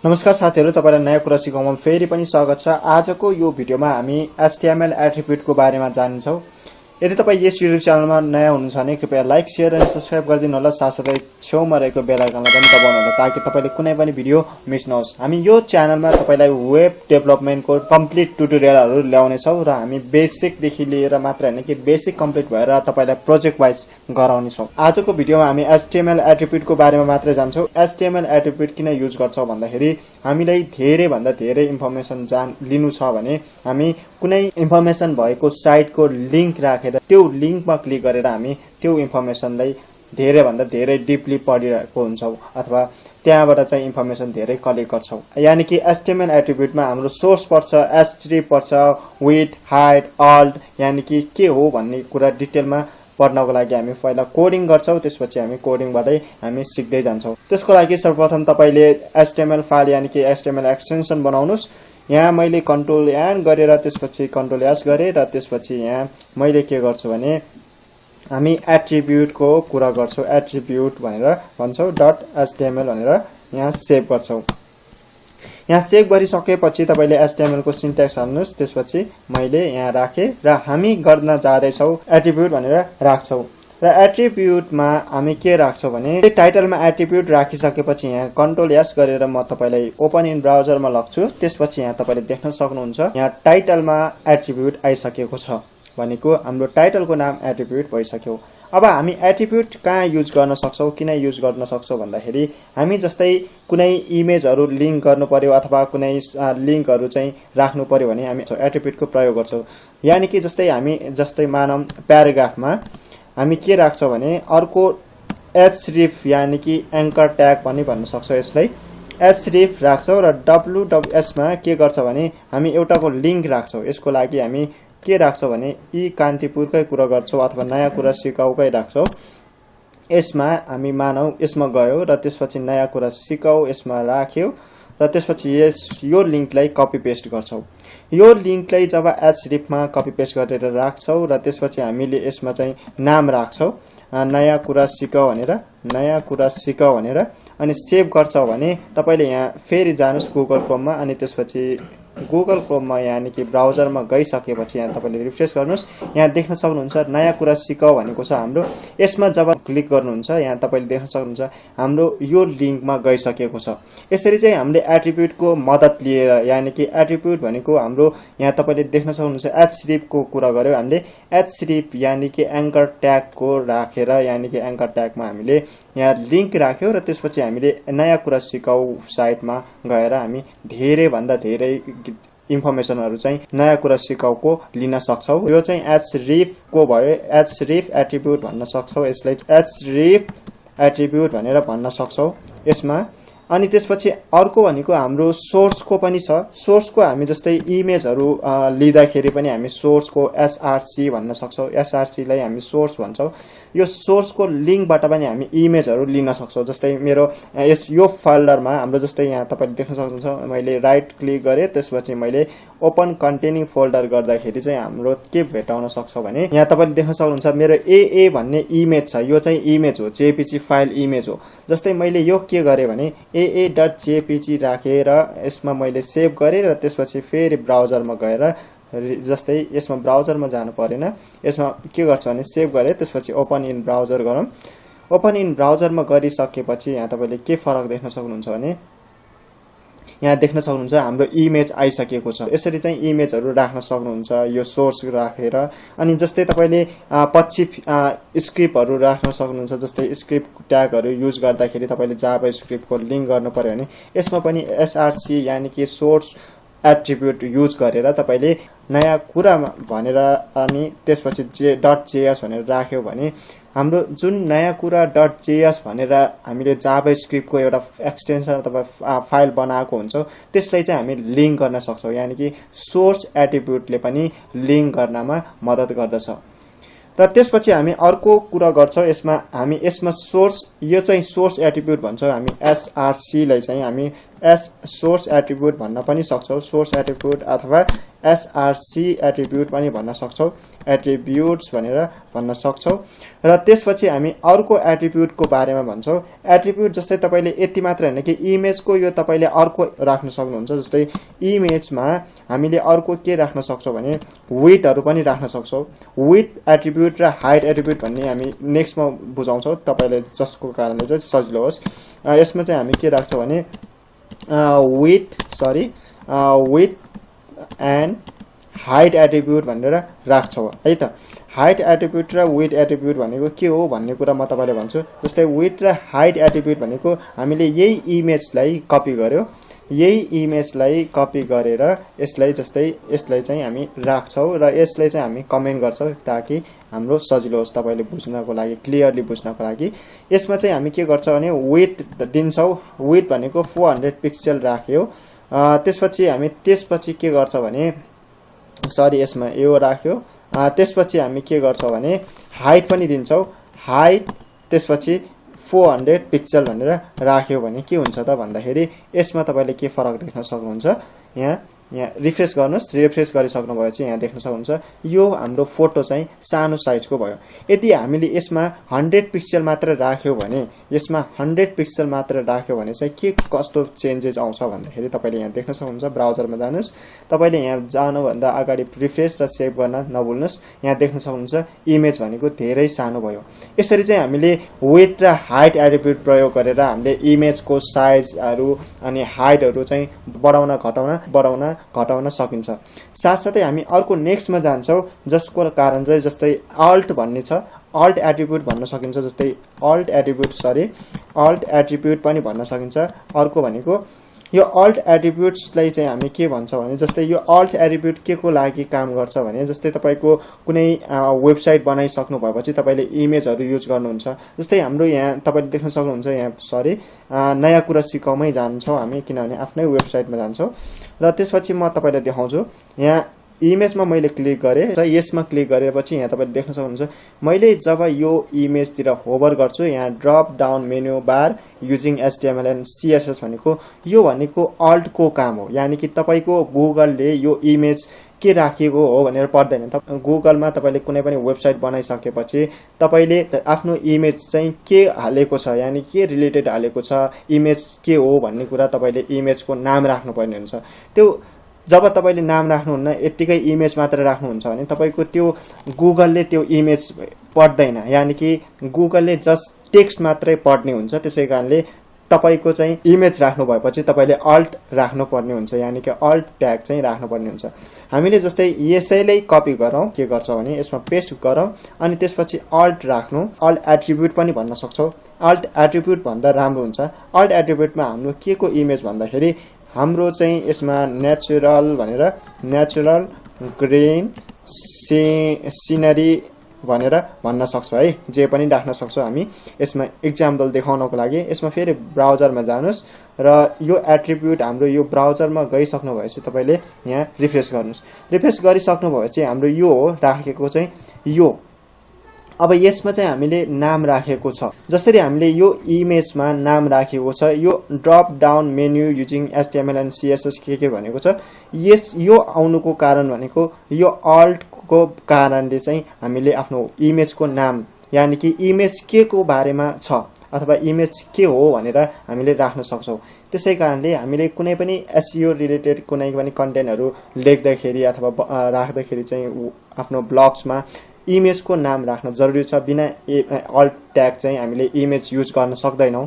नमस्कार साथीहरु, तपाईलाई नयाँ कुरा सिकाउनमा फेरि पनि स्वागत छ। आजको यो भिडियोमा हामी HTML एट्रिब्युटको बारेमा जान्छौं। यदि तपाई यस युट्युब च्यानलमा नयाँ हुनुहुन्छ भने कृपया लाइक, शेयर अनि सब्स्क्राइब गरिदिनु होला। साथसाथै छेउमा रहेको बेल आइकनलाई पनि दबाउनु होला ताकि तपाईले कुनै पनि भिडियो मिस नहोस्। हामी यो च्यानलमा तपाईलाई वेब डेभलपमेन्टको कम्प्लिट ट्युटोरियलहरु ल्याउने छौं र हामी बेसिक देखि लिएर मात्र हैन कि बेसिक कम्प्लिट भएर तपाईलाई प्रोजेक्ट वाइज गराउने छौं। आजको भिडियोमा हामी HTML एट्रिब्युटको बारेमा मात्र जान्छौं। HTML एट्रिब्युट किन युज गर्छौं भन्दाखेरि हामीलाई धेरै भन्दा धेरै इन्फर्मेसन लिनु छ भने हामी कुनै इन्फर्मेसन भएको साइटको लिंक राखेर त्यो लिंकमा क्लिक गरेर हामी त्यो इन्फर्मेसनलाई धेरै भन्दा धेरै डीपली पढिरहेको हुन्छौं अथवा त्यहाँबाट चाहिँ इन्फर्मेसन धेरै कलेक्ट गर्छौं। यानी कि HTML एट्रिब्युटमा हाम्रो सोर्स पर्छ, h3 पर्छ, विड्थ, हाइट, अल्ट यानी कि के हो भन्ने कुरा डिटेलमा पढ्नको लागि हामी पहिला कोडिङ गर्छौं। त्यसपछि हामी कोडिङबाटै हामी सिक्दै जान्छौं। त्यसको लागि सर्वप्रथम तपाईले HTML फाइल यानी कि HTML एक्सटेन्सन बनाउनुस्। यहाँ मैले कन्ट्रोल एन गरेर त्यसपछि कन्ट्रोल एस गरे र त्यसपछि यहाँ मैले के गर्छु भने हामी एट्रिब्युटको कुरा गर्छौं। एट्रिब्युट भनेर भन्छौं .html भनेर यहाँ सेभ गर्छौं। यहाँ सेभ गरिसकेपछि तपाईले HTML को सिन्ट्याक्स हाल्नुस्। त्यसपछि मैले यहाँ राखे र हामी गर्न जाँदै छौं एट्रिब्युट भनेर राख्छौं। र एट्रिब्युटमा हामी के राख्छौं भने टाइटलमा एट्रिब्युट राखिसकेपछि यहाँ कन्ट्रोल एस गरेर म तपाईलाई ओपन इन ब्राउजरमा लग्छु। त्यसपछि यहाँ तपाईले देख्न सक्नुहुन्छ यहाँ टाइटलमा एट्रिब्युट आइसकेको छ भनेको हाम्रो टाइटलको नाम एट्रिब्युट भइसक्यो। अब हामी एट्रिब्युट कहाँ युज गर्न सक्छौं, किन युज गर्न सक्छौं भन्दाखेरि हामी जस्तै कुनै इमेजहरु लिंक गर्नु पर्यो अथवा कुनै लिंकहरु चाहिँ राख्नु पर्यो भने हामी एट्रिब्युटको प्रयोग गर्छौं। यानी कि जस्तै मानौं प्याराग्राफमा हामी के राख्छौं भने अर्को href यानी कि एंकर ट्याग पनि भन्न सक्छौं। यसलाई href राख्छौं र wws मा के गर्छ भने हामी एउटाको लिंक राख्छौं। यसको लागि हामी के राख्छौं भने यी कान्तिपुरकै कुरा गर्छौं अथवा नयाँ कुरा सिकाउकै राख्छौं। यसमा हामी मानौ यसमा गयो र त्यसपछि नयाँ कुरा सिकाउ यसमा राख्यो र त्यसपछि यो लिंकलाई कपी पेस्ट गर्छौं। यो लिंकलाई जब href मा कपी पेस्ट गरेर राख्छौं र त्यसपछि हामीले यसमा चाहिँ नाम राख्छौं नयाँ कुरा सिकाउ भनेर अनि सेभ गर्छौं भने तपाईले यहाँ फेरि जानुस् गुगल क्रोममा अनि त्यसपछि गुगल क्रोममा यानी कि ब्राउजरमा गइसकेपछि यहाँ तपाईले रिफ्रेश गर्नुस्। यहाँ देख्न सक्नुहुन्छ नयाँ कुरा सिकाउ भनेको छ हाम्रो। यसमा जब क्लिक गर्नुहुन्छ यहाँ तपाईले देख्न सक्नुहुन्छ हाम्रो यो लिंकमा गइसकेको छ। यसरी चाहिँ हामीले एट्रिब्युटको मद्दत लिएर यानी कि एट्रिब्युट भनेको हाम्रो यहाँ तपाईले देख्न सक्नुहुन्छ href को कुरा गर्यो हामीले। href यानी कि एंकर ट्याग को राखेर यानी कि एंकर ट्यागमा हामीले यहाँ लिंक राख्यो र त्यसपछि हामीले नयाँ कुरा सिकाउ साइटमा गएर हामी धेरै भन्दा धेरै इन्फर्मेसनहरु चाहिँ नयाँ कुरा सिकाउको लिन सक्छौं। यो चाहिँ href को भयो। href एट्रिब्युट भन्न सक्छौं। यसलाई href एट्रिब्युट भनेर भन्न सक्छौं यसमा। अनि त्यसपछि अर्को भनेको हाम्रो सोर्स को पनि छ। सोर्स को हामी जस्तै इमेजहरु लिँदाखेरि पनि हामी सोर्स को src भन्न सक्छौं। src लाई हामी सोर्स भन्छौं। यो सोर्स को लिंकबाट पनि हामी इमेजहरु लिन सक्छौं। जस्तै मेरो यो फोल्डरमा हाम्रो जस्तै यहाँ तपाईले देख्न सक्नुहुन्छ मैले राइट क्लिक गरे त्यसपछि मैले ओपन कन्टेनिङ फोल्डर गर्दाखेरि चाहिँ हाम्रो के भेटाउन सक्छ भने यहाँ तपाईले देख्न सक्नुहुन्छ मेरो AA भन्ने इमेज छ। यो चाहिँ इमेज हो, जेपीजी फाइल इमेज हो। जस्तै मैले यो के गरे भने aa.jpg राखेर यसमा मैले सेभ गरे र त्यसपछि फेरि ब्राउजरमा गएर जस्तै यसमा ब्राउजरमा जानु परेन। यसमा के गर्छ भने सेभ गरे त्यसपछि ओपन इन ब्राउजर गरौँ। ओपन इन ब्राउजरमा गरिसकेपछि यहाँ तपाईले के फरक देख्न सक्नुहुन्छ भने यहाँ देख्न सक्नुहुन्छ हाम्रो इमेज आइसकेको छ। यसरी चाहिँ इमेजहरु राख्न सक्नुहुन्छ यो सोर्स राखेर। अनि जस्तै तपाईले पछि स्क्रिप्टहरु राख्न सक्नुहुन्छ। जस्तै स्क्रिप्ट ट्यागहरु युज गर्दाखेरि तपाईले जावा स्क्रिप्टको लिंक गर्नु पर्यो भने यसमा पनि src यानी कि सोर्स एट्रिब्युट युज गरेर तपाईले नयाँ कुरा भनेर अनि त्यसपछि .js भनेर राख्यो भने हाम्रो जुन नयाँ कुरा .js भनेर हामीले जावा स्क्रिप्टको एउटा एक्सटेन्सन अथवा फाइल बनाएको हुन्छ त्यसलाई चाहिँ हामी लिंक गर्न सक्छौं। यानी कि सोर्स एट्रिब्युटले पनि लिंक गर्नमा मद्दत गर्दछ। र त्यसपछि हामी अर्को कुरा गर्छौं। यसमा सोर्स यो चाहिँ सोर्स एट्रिब्युट भन्छौं हामी। src लाई चाहिँ हामी सोर्स एट्रिब्युट भन्न पनि सक्छौ सोर्स एट्रिब्युट अथवा एसआरसी एट्रिब्युट पनि भन्न सक्छौ एट्रिब्युट्स भनेर भन्न सक्छौ र त्यसपछि हामी अर्को एट्रिब्युटको बारेमा भन्छौ एट्रिब्युट जस्तै तपाईले यति मात्र हैन कि इमेजको यो तपाईले अर्को राख्न सक्नुहुन्छ जस्तै इमेजमा हामीले अर्को के राख्न सक्छौ भने विड्थहरु पनि राख्न सक्छौ विड्थ एट्रिब्युट र हाइट एट्रिब्युट भन्ने हामी नेक्स्टमा बुझाउँछौ तपाईले जसको कारणले चाहिँ सजिलो होस् यसमा चाहिँ हामी के राख्छौ भने विड्थ एन्ड हाइट एट्रिब्युट भनेर राख्छौ है त हाइट एट्रिब्युट र विड्थ एट्रिब्युट भनेको के हो भन्ने कुरा म तपाईलाई भन्छु जस्तै विड्थ र हाइट एट्रिब्युट भनेको हामीले यही इमेजलाई कपी गर्यो यही इमेजलाई कपी गरेर यसलाई जस्तै यसलाई चाहिँ हामी राख्छौ र यसलाई चाहिँ हामी कमेन्ट गर्छौ ताकि हाम्रो सजिलो होस् तपाईले बुझ्नको लागि क्लियरली बुझ्नको लागि यसमा चाहिँ हामी के गर्छौ भने विड्थ दिन्छौ विड्थ भनेको 400 पिक्सल राख्यो त्यसपछि हामी के गर्छौ भने सरी यसमा यो राख्यो त्यसपछि हामी के गर्छौ भने हाइट पनि दिन्छौ हाइट त्यसपछि 400 पिक्सल भनेर राख्यो भने के हुन्छ त भन्दाखेरि यसमा तपाईले के फरक देख्न सक्नुहुन्छ यहाँ रिफ्रेश गर्नुस् रिफ्रेश गरिसक्नु भएपछि यहाँ देख्न सक्नुहुन्छ यो हाम्रो फोटो चाहिँ सानो साइजको भयो यदि हामीले यसमा 100 पिक्सल मात्र राख्यो भने यसमा 100 पिक्सल मात्र राख्यो भने चाहिँ के कस्तो चेन्जेस आउँछ भन्दाखेरि तपाईले यहाँ देख्न सक्नुहुन्छ ब्राउजरमा जानुस् तपाईले यहाँ जानु भन्दा अगाडि रिफ्रेश र सेभ गर्न नभुल्नुस् यहाँ देख्न सक्नुहुन्छ इमेज भनेको धेरै सानो भयो यसरी चाहिँ हामीले विड्थ र हाइट एट्रिब्युट प्रयोग गरेर हामीले इमेजको साइजहरु अनि हाइटहरु चाहिँ बढाउन घटाउन सकिन्छ साथसाथै हामी अर्को नेक्स्टमा जान्छौ जसको कारण चाहिँ जस्तै अल्ट भन्ने छ अल्ट एट्रिब्युट भन्न सकिन्छ जस्तै अल्ट एट्रिब्युट पनि भन्न सकिन्छ अर्को भनेको यो अल्ट एट्रिब्युट्सलाई चाहिँ हामी के भन्छौं भने जस्तै यो अल्ट एट्रिब्युट के को लागि काम गर्छ भने जस्तै तपाईको कुनै वेबसाइट बनाइसक्नु भएपछि तपाईले इमेजहरु युज गर्नुहुन्छ जस्तै हाम्रो यहाँ तपाईले देख्न सक्नुहुन्छ यहाँ नयाकुरा सिकाउमै जान्छौं हामी किनभने आफ्नै वेबसाइटमा जान्छौं र त्यसपछि म तपाईलाई देखाउँछु यहाँ इमेजमा मैले क्लिक गरे र यसमा क्लिक गरेपछि यहाँ तपाईले देख्न सक्नुहुन्छ मैले जब यो इमेजतिर होभर गर्छु यहाँ drop down menu bar using HTML and CSS भनेको अल्ट को काम हो यानी कि तपाईको गुगलले यो इमेज के राखिएको हो भनेर पढ्दैन गुगलमा तपाईले कुनै पनि वेबसाइट बनाइसकेपछि तपाईले आफ्नो इमेज चाहिँ के हालेको छ यानी के रिलेटेड हालेको छ इमेज के हो भन्ने कुरा तपाईले इमेजको नाम राख्नुपर्ने हुन्छ त्यो जब तपाईले नाम राख्नुहुन्न यतिकै इमेज मात्र राख्नुहुन्छ भने तपाईको त्यो गुगलले त्यो इमेज पढ्दैन यानी कि गुगलले जस्ट टेक्स्ट मात्रै पढ्ने हुन्छ त्यसैकारणले तपाईको चाहिँ इमेज राख्नु भएपछि तपाईले अल्ट राख्नु पर्ने हुन्छ यानी कि अल्ट ट्याग चाहिँ राख्नु पर्ने हुन्छ हामीले जस्तै यसैलाई कपी गरौँ के गर्छौ भने यसमा पेस्ट गरौँ अनि त्यसपछि अल्ट राख्नु अल्ट एट्रिब्युट पनि भन्न सक्छौ अल्ट एट्रिब्युट भन्दा राम्रो हुन्छ अल्ट एट्रिब्युटमा हाम्रो के को इमेज भन्दाखेरि हाम्रो चाहिँ यसमा नेचुरल ग्रीन सिनरी भनेर भन्न सक्छौ है जे पनि राख्न सक्छौ हामी यसमा एक्जाम्पल देखाउनको लागि यसमा फेरि ब्राउजरमा जानुस् र यो एट्रिब्युट हाम्रो यो ब्राउजरमा गइसक्नु भएपछि तपाईले यहाँ रिफ्रेश गर्नुस् रिफ्रेश गरिसक्नु भएपछि हाम्रो यो हो राखेको चाहिँ यो अब यसमा चाहिँ हामीले नाम राखेको छ जसरी हामीले यो इमेजमा नाम राखेको छ यो drop down menu using HTML and CSS के भनेको छ यो आउनुको कारण भनेको यो अल्ट को कारणले चाहिँ हामीले आफ्नो इमेजको नाम यानी कि इमेज के को बारेमा छ अथवा इमेज के हो भनेर हामीले राख्न सक्छौ त्यसैकारणले हामीले कुनै पनि SEO रिलेटेड कुनै पनि कन्टेन्टहरु लेख्दाखेरि अथवा राख्दाखेरि चाहिँ आफ्नो ब्लग्समा इमेजको नाम राख्न जरुरी छ बिना अल्ट ट्याग चाहिँ हामीले इमेज युज गर्न सक्दैनौं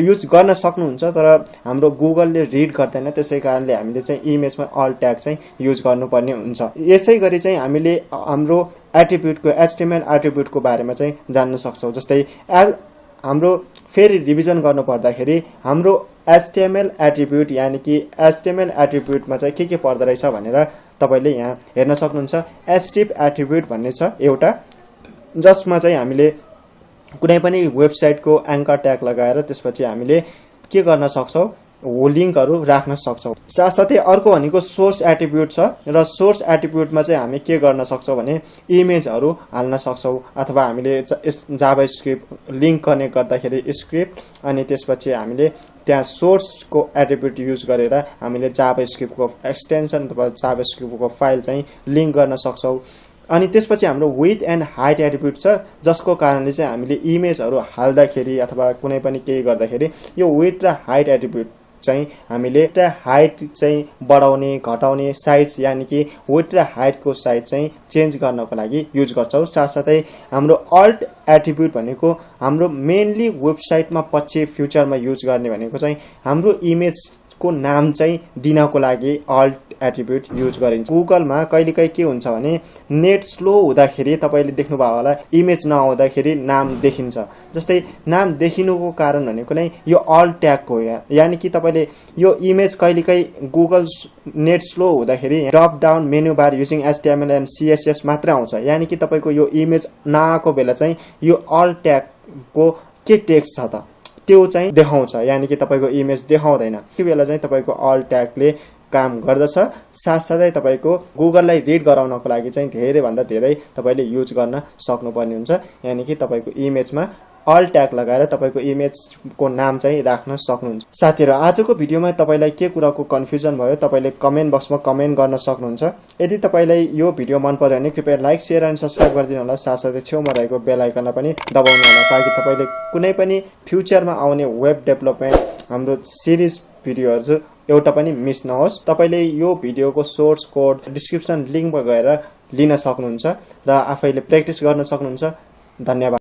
युज गर्न सक्नुहुन्छ तर हाम्रो गुगलले रिड गर्दैन त्यसैकारणले हामीले चाहिँ इमेजमा अल्ट ट्याग चाहिँ युज गर्नुपर्ने हुन्छ यसैगरी चाहिँ हामीले हाम्रो एट्रिब्युटको HTML एट्रिब्युटको बारेमा चाहिँ जान्न सक्छौ जस्तै हाम्रो फेरि रिभिजन गर्नु पर्दाखेरि हाम्रो HTML एट्रिब्युट यानी कि HTML एट्रिब्युटमा चाहिँ के पर्दो रहेछ भनेर तपाईले यहाँ हेर्न सक्नुहुन्छ htip एट्रिब्युट भन्ने छ एउटा जसमा चाहिँ हामीले कुनै पनि वेबसाइटको एंकर ट्याग लगाएर त्यसपछि हामीले के गर्न सक्छौ लिंकहरु राख्न सक्छौं। साथसाथै अर्को भनेको सोर्स एट्रिब्युट छ र सोर्स एट्रिब्युटमा चाहिँ हामी के गर्न सक्छौं भने इमेजहरु हाल्न सक्छौं अथवा हामीले जाभास्क्रिप्ट लिंक कनेक्ट गर्दाखेरि स्क्रिप्ट अनि त्यसपछि हामीले त्यहाँ सोर्सको एट्रिब्युट युज गरेर हामीले जाभास्क्रिप्टको एक्सटेन्सन अथवा जाभास्क्रिप्टको फाइल चाहिँ लिंक गर्न सक्छौं। अनि त्यसपछि हाम्रो विड्थ एन्ड हाइट एट्रिब्युट छ जसको कारणले चाहिँ हामीले इमेजहरु हाल्दाखेरि अथवा कुनै पनि केही गर्दाखेरि यो विड्थ र हाइट एट्रिब्युट चाहिँ हामीले हाइट चाहिँ बढाउने घटाउने साइज यानी कि विड्थ र हाइटको साइज चाहिँ चेन्ज गर्नको लागि युज गर्छौं। साथसाथै हाम्रो अल्ट एट्रिब्युट भनेको हाम्रो मेनली वेबसाइटमा पछि फ्युचरमा युज गर्ने भनेको चाहिँ हाम्रो इमेजको नाम चाहिँ दिनको लागि अल्ट एट्रिब्युट युज गरिन्छ। गुगलमा कहिलेकाहीँ के हुन्छ भने नेट स्लो हुँदाखेरि तपाईले देख्नुभयो होला इमेज नआउँदाखेरि नाम देखिन्छ। जस्तै नाम देखिनुको कारण भनेको नै यो अल्ट ट्याग हो। यानी कि तपाईले यो इमेज कहिलेकाहीँ गुगल नेट स्लो हुँदाखेरि drop down menu bar using HTML and CSS मात्र आउँछ। यानी कि तपाईको यो इमेज नआएको बेला चाहिँ यो अल्ट ट्यागको के टेक्स्ट छ त त्यो चाहिँ देखाउँछ। यानी कि तपाईको इमेज देखाउँदैन। त्यो बेला चाहिँ तपाईको अल्ट ट्यागले काम गर्दछ। साथसाथै तपाईको गुगललाई रिड गराउनको लागि चाहिँ धेरै भन्दा धेरै तपाईले युज गर्न सक्नुपर्ने हुन्छ। यानी कि तपाईको इमेजमा अल्ट ट्याग लगाएर तपाईको इमेजको नाम चाहिँ राख्न सक्नुहुन्छ। साथीहरु आजको भिडियोमा तपाईलाई के कुराको कन्फ्युजन भयो तपाईले कमेन्ट बक्समा कमेन्ट गर्न सक्नुहुन्छ। यदि तपाईलाई यो भिडियो मन पर्यो भने कृपया लाइक शेयर अनि सब्स्क्राइब गरिदिनु होला। साथसाथै छेउमा रहेको बेल आइकनलाई पनि दबाउनु होला ताकि तपाईले कुनै पनि फ्युचरमा आउने वेब डेभलपमेन्ट हाम्रो सिरिज भिडियोहरु एउटा पनि मिस नहोस्। तपाईले यो भिडियोको सोर्स कोड डिस्क्रिप्सन लिंकमा गएर लिन सक्नुहुन्छ र आफैले प्र्याक्टिस गर्न सक्नुहुन्छ। धन्यवाद।